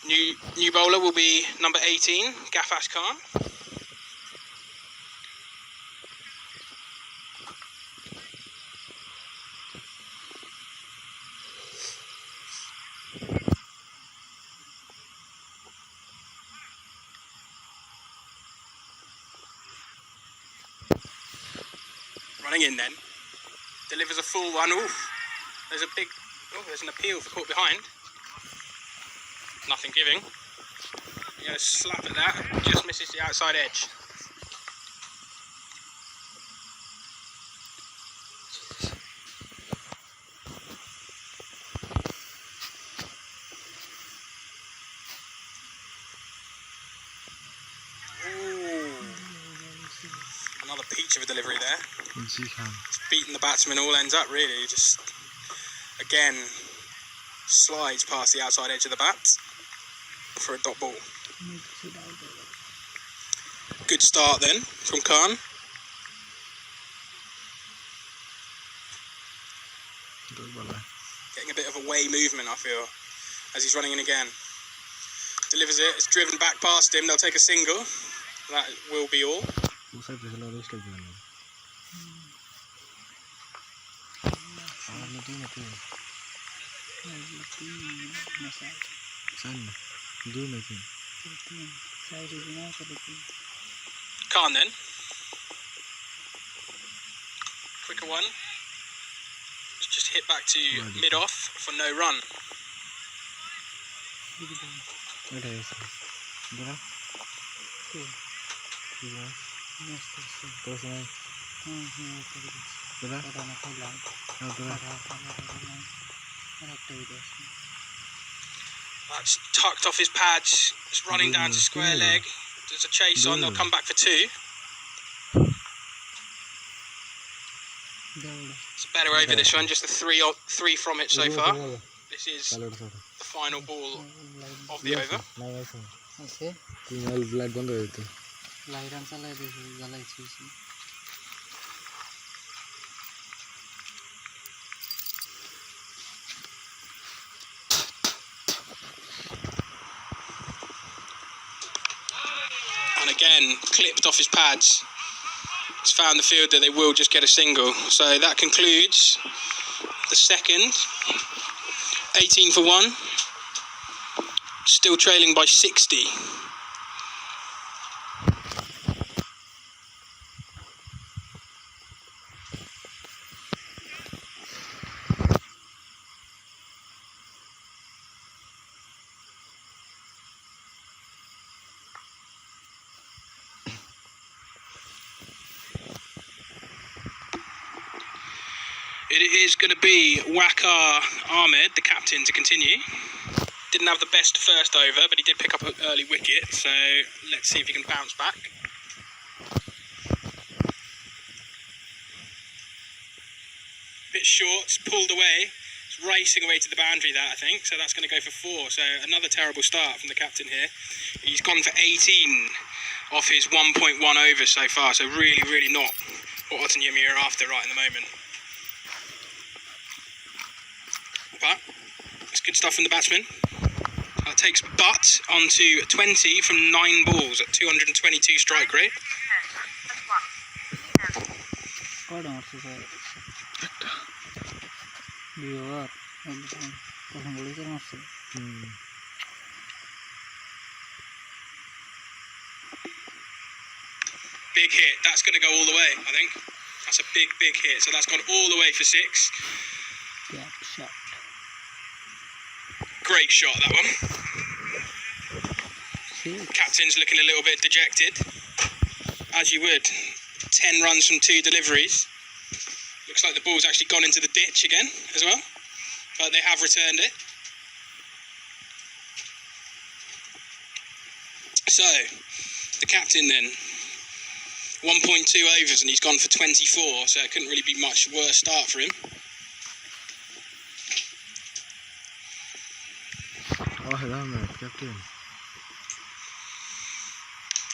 New bowler will be number 18, Gafash Khan. Running in then, delivers a full one. Oof, there's an appeal for caught behind. Nothing giving. You're going to slap at that, just misses the outside edge. Another peach of a delivery there. It's beating the batsman all ends up really. Just again slides past the outside edge of the bat for a dot ball. Good start then from Khan. Getting a bit of away movement, I feel, as he's running in again. Delivers it. It's driven back past him. They'll take a single. That will be all. Khan then. Quicker one. Just hit back to mid-off for no run. That's tucked off his pads. It's running down to square leg. There's a chase on. They'll come back for two. It's a better over this one. Just the three from it so far. This is the final ball of the over. And again, clipped off his pads. He's found the field that they will just get a single. So that concludes the second. 18 for 1. Still trailing by 60. It is going to be Waqar Ahmed, the captain, to continue. Didn't have the best first over, but he did pick up an early wicket, so let's see if he can bounce back. Bit short, it's pulled away. It's racing away to the boundary there, I think, so that's going to go for 4. So another terrible start from the captain here. He's gone for 18 off his 1.1 over so far, so really, really not what Ottanyemi are after right in the moment. But it's good stuff from the batsman. That takes Butt onto 20 from 9 balls at 222 strike rate. Big hit. That's going to go all the way, I think. That's a big, big hit. So that's gone all the way for 6. Yeah, shot. Great shot, that one. Captain's looking a little bit dejected, as you would. 10 runs from 2 deliveries. Looks like the ball's actually gone into the ditch again as well, but they have returned it. So, the captain then, 1.2 overs and he's gone for 24, so it couldn't really be much worse start for him.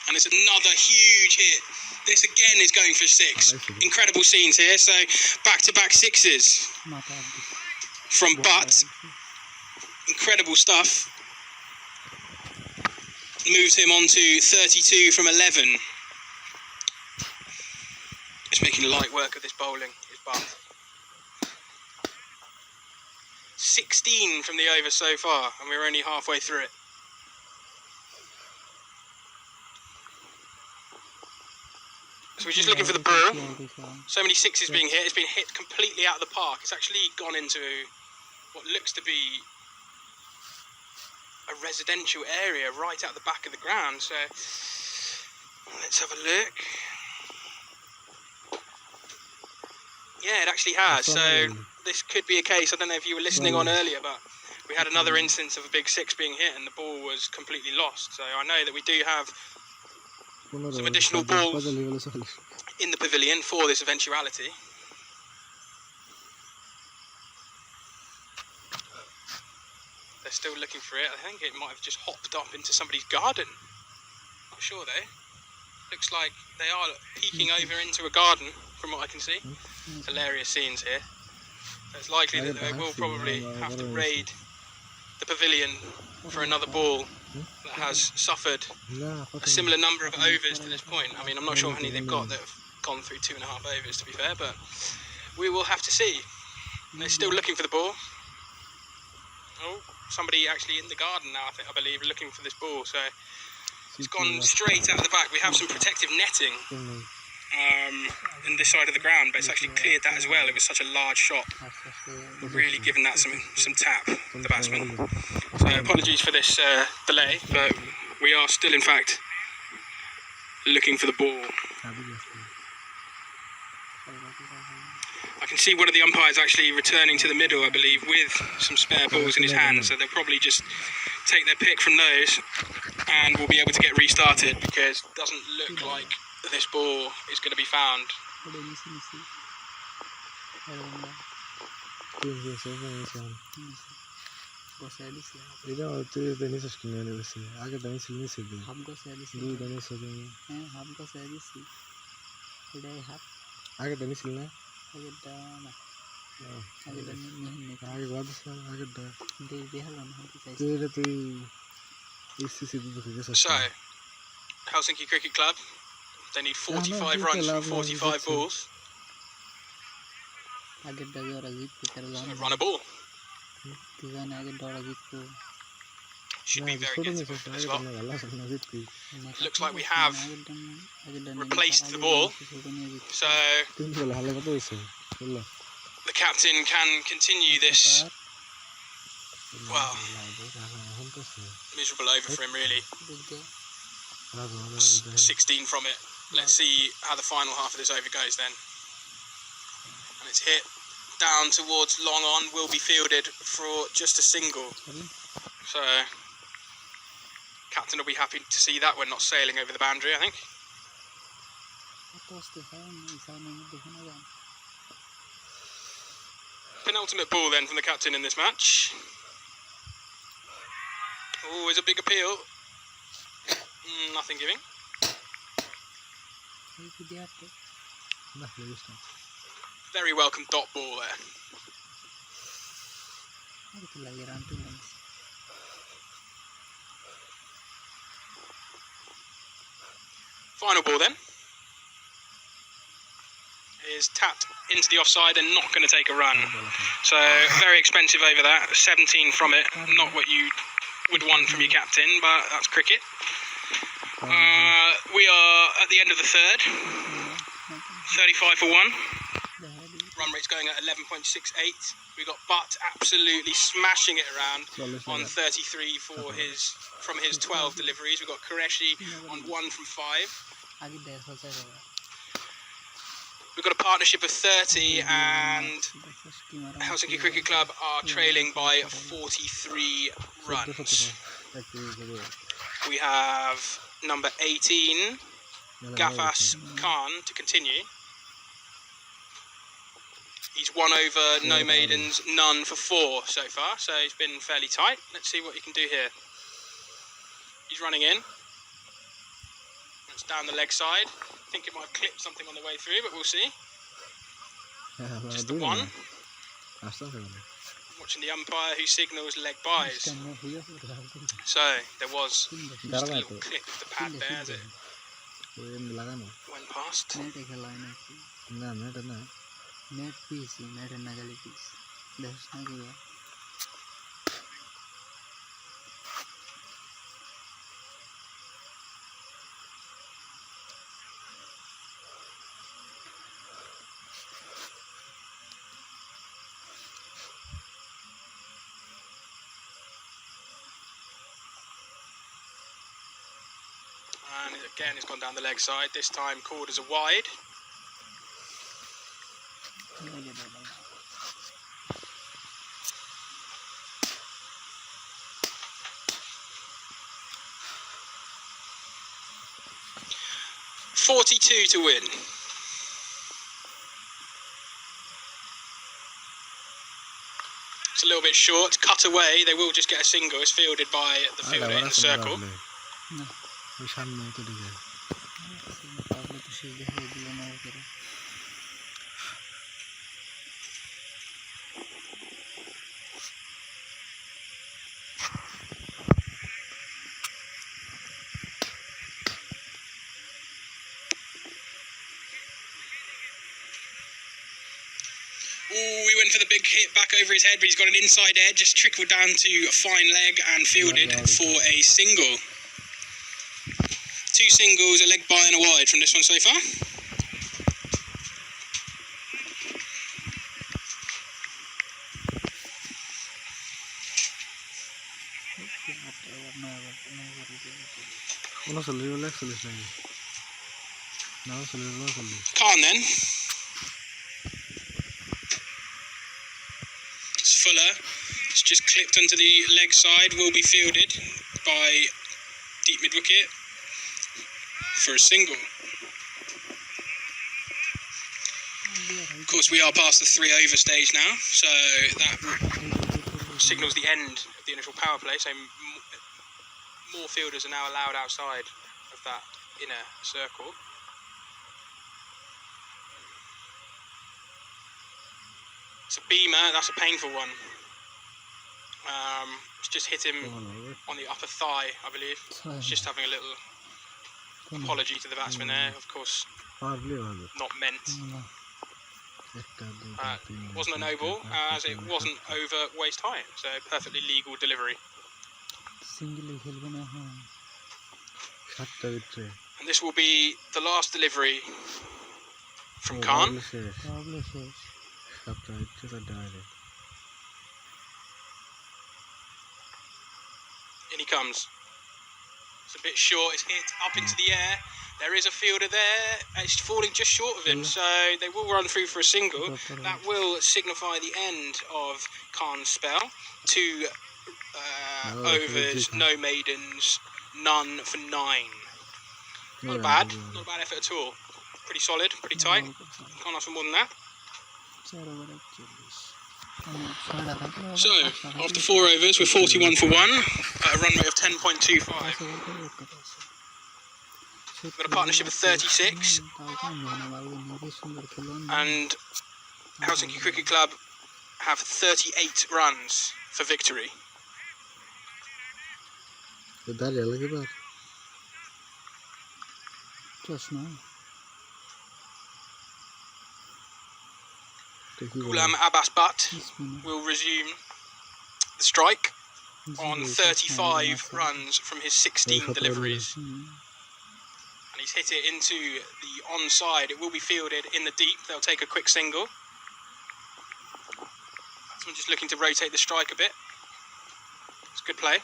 And it's another huge hit. This again is going for 6. Incredible scenes here. So back-to-back 6s from Butt. Incredible stuff. moved him on to 32 from 11. He's making light work of this bowling, his butt. 16 from the over so far, and we're only halfway through it. So we're just looking for the ball. So many sixes being hit. It's been hit completely out of the park. It's actually gone into what looks to be a residential area right out the back of the ground. So let's have a look. Yeah, it actually has. So this could be a case. I don't know if you were listening on earlier, but we had another instance of a big six being hit and the ball was completely lost. So I know that we do have some additional balls in the pavilion for this eventuality. They're still looking for it. I think it might have just hopped up into somebody's garden. Not sure though. Looks like they are peeking over into a garden from what I can see. Hilarious scenes here. So it's likely that they will probably have to raid the pavilion for another ball that has suffered a similar number of overs to this point. I mean, I'm not sure how many they've got that have gone through 2.5 overs, to be fair, but we will have to see. They're still looking for the ball. Oh, somebody actually in the garden now, I believe, looking for this ball. So it's gone straight out of the back. We have some protective netting in this side of the ground, but it's actually cleared that as well. It was such a large shot, really giving that some tap, the batsman. So apologies for this delay, but we are still in fact looking for the ball. I can see one of the umpires actually returning to the middle, I believe, with some spare balls in his hand, so they'll probably just take their pick from those and we'll be able to get restarted, because it doesn't look like this ball is going to be found. So, Helsinki Cricket Club, they need 45 runs from 45 balls. So run a ball. Should be very gettable for this lot. Looks like we have replaced the ball, so the captain can continue this, well, miserable over for him really. 16 from it. Let's see how the final half of this over goes then. And it's hit down towards long on, will be fielded for just a single. So captain will be happy to see that. We're not sailing over the boundary, I think. Penultimate ball then from the captain in this match. Oh, it's a big appeal. Nothing giving. Very welcome dot ball there. Final ball then is tapped into the offside and not going to take a run. So very expensive over that. 17 from it. Not what you would want from your captain, but that's cricket. We are at the end of the third. 35 for 1. Run rate's going at 11.68. We got Butt absolutely smashing it around on 33 from his 12 deliveries. We've got Qureshi on 1 from 5. We've got a partnership of 30, and Helsinki Cricket Club are trailing by 43 runs. We have number 18, Gafas Khan, to continue. He's 1 over, no maidens, none for 4 so far, so he's been fairly tight. Let's see what he can do here. He's running in. It's down the leg side. I think it might have clipped something on the way through, but we'll see. Just the one. Watching the umpire who signals leg byes. So there was just a little clip of the pad there as it went past. Net piece, net nagali piece. That's not good. And again, it's gone down the leg side. This time, quarters are wide. $42 to win. It's a little bit short. Cut away. They will just get a single. It's fielded by the fielder in the circle. Ooh, he went for the big hit back over his head, but he's got an inside edge, just trickled down to a fine leg and fielded for a single. 2 singles, a leg by and a wide from this one so far. Khan then. It's Fuller. It's just clipped onto the leg side, will be fielded by deep mid wicket for a single. Of course, we are past the 3 over stage now, so that signals the end of the initial power play. So more fielders are now allowed outside of that inner circle. It's a beamer, that's a painful one. It's just hit him on the upper thigh, I believe. It's just having a little apology to the batsman there, of course, not meant. It wasn't a no ball, as it wasn't over waist height, so perfectly legal delivery. And this will be the last delivery from Khan. In he comes. It's a bit short, it's hit up into the air. There is a fielder there, it's falling just short of him, so they will run through for a single. That will signify the end of Khan's spell. 2 overs, no maidens, none for 9. Not bad effort at all. Pretty solid, pretty tight. Can't ask for more than that. So, after 4 overs, we're 41 for 1 at a run rate of 10.25. We've got a partnership of 36, and Helsinki Cricket Club have 38 runs for victory. Ghulam Abbas Butt will resume the strike on 35 runs from his 16 deliveries. And he's hit it into the onside. It will be fielded in the deep. They'll take a quick single. Batsman just looking to rotate the strike a bit. It's good play.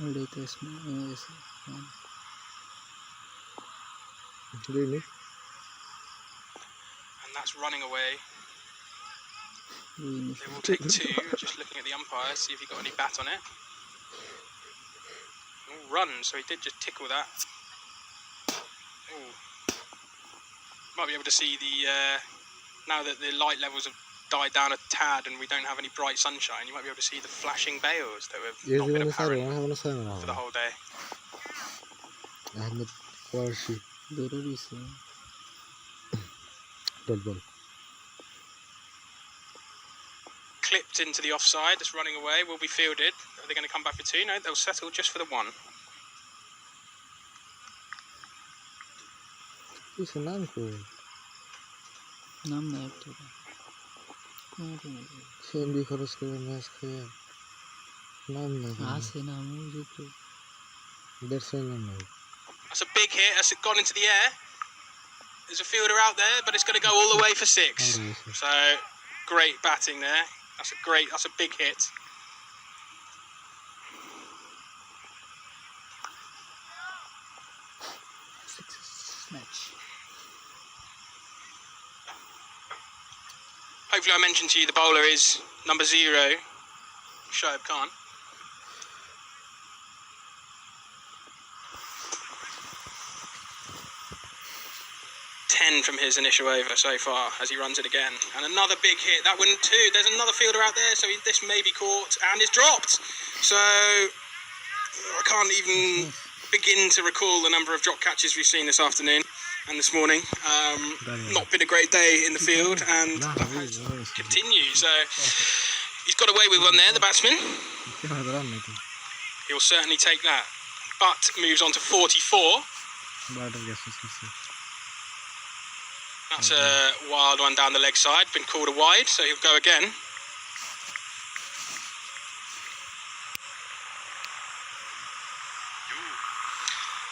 And that's running away. They will take 2, just looking at the umpire, see if he got any bat on it. Oh, run, so he did just tickle that. Oh. Might be able to see the, now that the light levels have died down a tad and we don't have any bright sunshine, you might be able to see the flashing bales that have not been apparent for the whole day. Dead ball. Clipped into the offside, that's running away, will be fielded. Are they going to come back for two? No, they'll settle just for the one. किसको नाम को नाम नहीं आता sandy खरच के match खेया नाम नहीं हाँ से नाम मुझे तो That's the name. That's a big hit, that's gone into the air. There's a fielder out there, but it's going to go all the way for six. So, great batting there. That's a big hit. match. Hopefully I mentioned to you the bowler is number 0, Shoaib Khan. From his initial over so far as he runs it again, and another big hit. That went 2. There's another fielder out there, so this may be caught and is dropped. So I can't even begin to recall the number of drop catches we've seen this afternoon and this morning. Not been a great day in the field, and that continues. So he's got away with one there, the batsman. He'll certainly take that, but moves on to 44. That's a wild one down the leg side, been called a wide, so he'll go again.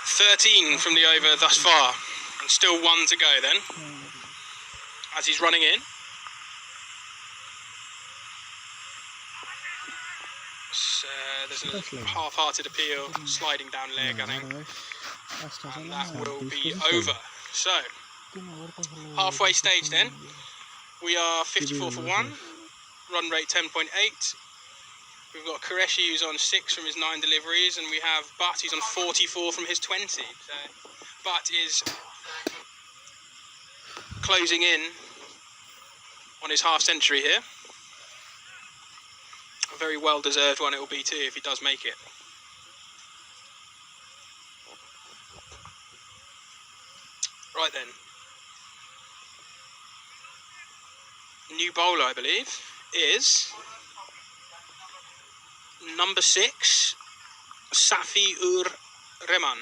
"13 from the over thus far, and still 1 to go then, as he's running in. So there's a half-hearted appeal, sliding down leg, I think, and that will be over. So, halfway stage then, we are 54 for 1, run rate 10.8. We've got Qureshi who's on 6 from his 9 deliveries, and we have Butt who's on 44 from his 20. So Butt is closing in on his half century here. A very well deserved one it will be too if he does make it. Right then. New bowler, I believe, is number 6, Safi-ur-Rehman.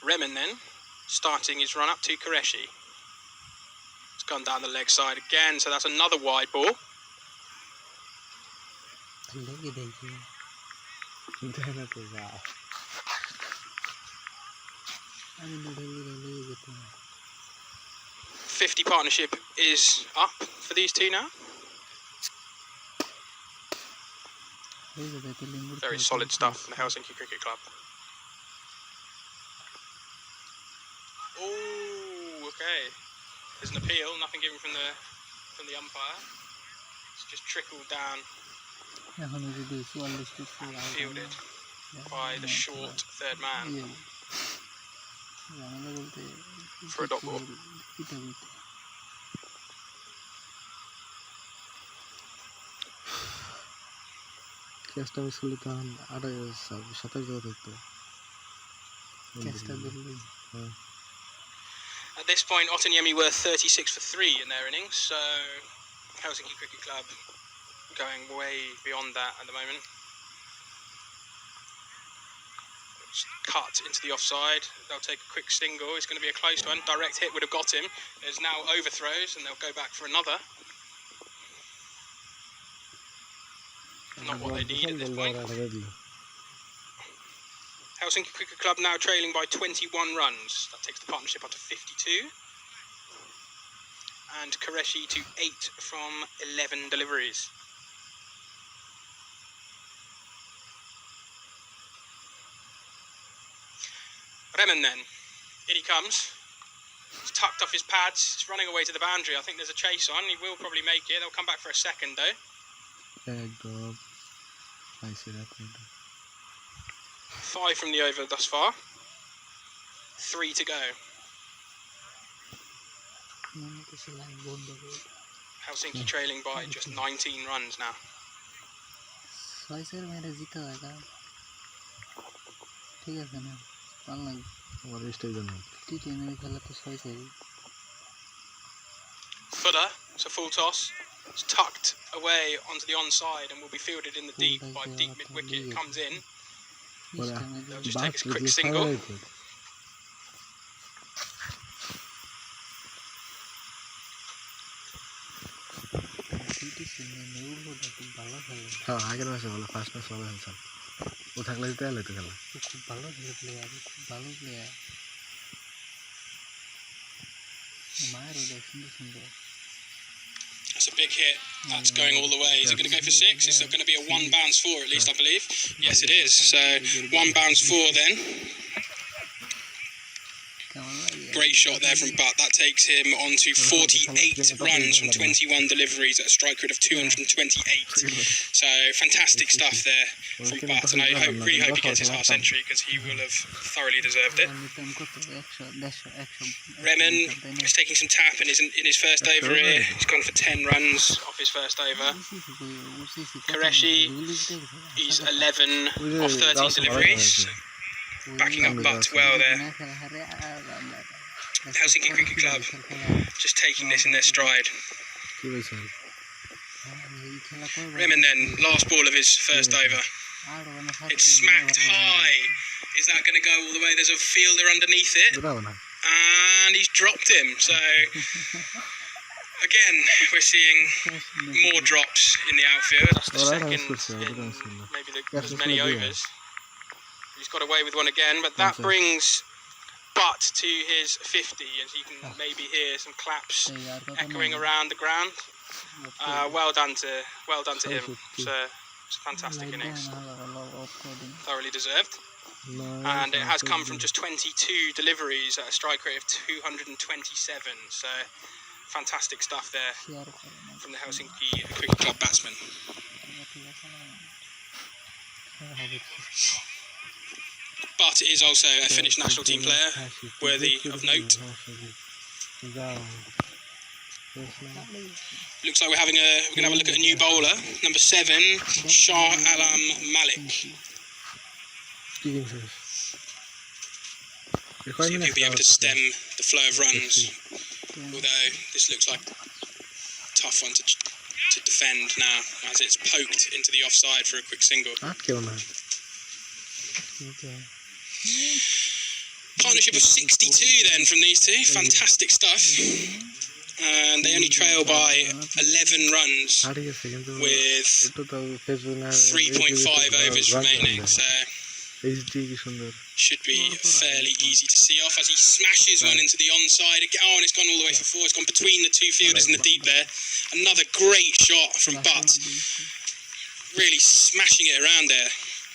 Rehman then, starting his run up to Qureshi. It's gone down the leg side again, so that's another wide ball. "50 partnership is up for these two now. Very solid stuff from the Helsinki Cricket Club. Oh, okay. There's an appeal, nothing given from the umpire. It's just trickled down, fielded by the short third man for a dot ball. At this point, Otaniemi were 36 for 3 in their innings, so Helsinki Cricket Club going way beyond that at the moment. It's cut into the offside. They'll take a quick single. It's going to be a close one. Direct hit would have got him. There's now overthrows, and they'll go back for another. Not what they need at this point. Helsinki Cricket Club now trailing by 21 runs. That takes the partnership up to 52. And Qureshi to 8 from 11 deliveries. Rehman then. In he comes. He's tucked off his pads. He's running away to the boundary. I think there's a chase on. He will probably make it. They'll come back for a second though. 5 from the over thus far. 3 to go. Helsinki trailing by just 19 runs now. Footer, it's a full toss. It's tucked away onto the onside and will be fielded in the deep by deep mid wicket. It comes in. They'll just take a quick single. হ্যাঁ আগের মাসে ভালো first match ভালো খেলছে ও থাকলে জিতে গেলে তো খেলা খুব ভালো প্লেয়ার খুব ভালো প্লেয়ার মায়ের ওটা সুন্দর সুন্দর That's a big hit. That's going all the way. Is it going to go for 6? Is it going to be a 1 bounce 4 at least, I believe? Yes, it is. So 1 bounce 4 then. Great shot there from Butt. That takes him on to 48 runs from 21 deliveries at a strike rate of 228. So fantastic stuff there from Butt, and I really hope he gets his half century because he will have thoroughly deserved it. Remen is taking some tap in his first over here. He's gone for 10 runs off his first over. Qureshi, he's 11 off 13 deliveries. Backing up Butt well there. Helsinki Cricket Club just taking this in their stride. Remen then, last ball of his first over. It's smacked high. Is that going to go all the way? There's a fielder underneath it. And he's dropped him. So, again, we're seeing more drops in the outfield. That's the second in maybe as many overs. He's got away with one again, but that brings Butt to his 50, as you can maybe hear some claps echoing around the ground. Well done to him. It's a fantastic innings, thoroughly deserved. And it has come from just 22 deliveries at a strike rate of 227. So fantastic stuff there from the Helsinki Cricket Club batsman. But is also a Finnish national team player, worthy of note. Looks like we're going to have a look at a new bowler, number 7, Shah Alam Malik. See if he'll be able to stem the flow of runs. Although this looks like a tough one to defend now, as it's poked into the offside for a quick single. Partnership of 62 then from these two. Fantastic stuff. And they only trail by 11 runs with 3.5 overs remaining. So should be fairly easy to see off as he smashes one into the onside. Oh, and it's gone all the way for 4. It's gone between the two fielders in the deep there. Another great shot from Butt. Really smashing it around there.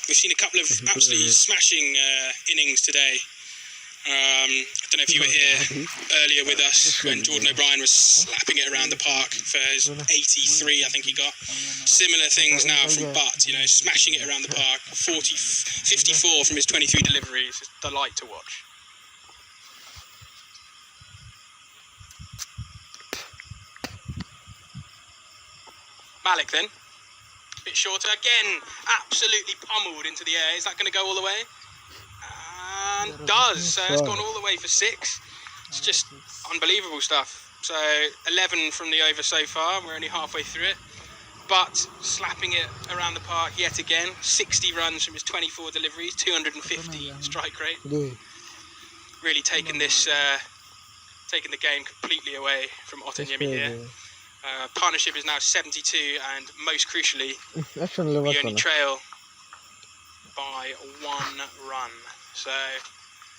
We've seen a couple of absolutely smashing innings today. I don't know if you were here earlier with us when Jordan O'Brien was slapping it around the park for his 83, I think he got. Similar things now from Butt, smashing it around the park. 54 from his 23 deliveries. It's a delight to watch. Malik then. Bit shorter again, absolutely pummeled into the air. Is that going to go all the way? And does. So it's gone all the way for 6. It's just unbelievable stuff. So 11 from the over so far. We're only halfway through it. But slapping it around the park yet again. 60 runs from his 24 deliveries, 250 strike rate. Really taking the game completely away from Otaniemi here. Partnership is now 72, and most crucially, we only trail by 1 run. So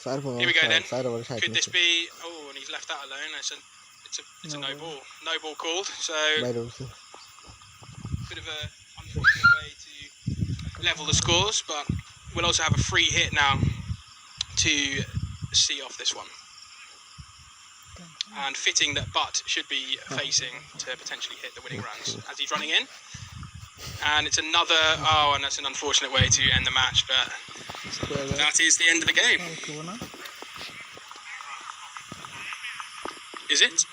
here we go then. Could this be? Oh, and he's left that alone. It's a no ball. No ball called. So bit of a unfortunate way to level the scores, but we'll also have a free hit now to see off this one. And fitting that Butt should be facing to potentially hit the winning runs as he's running in. And it's another, oh, and that's an unfortunate way to end the match, but that is the end of the game. Is it?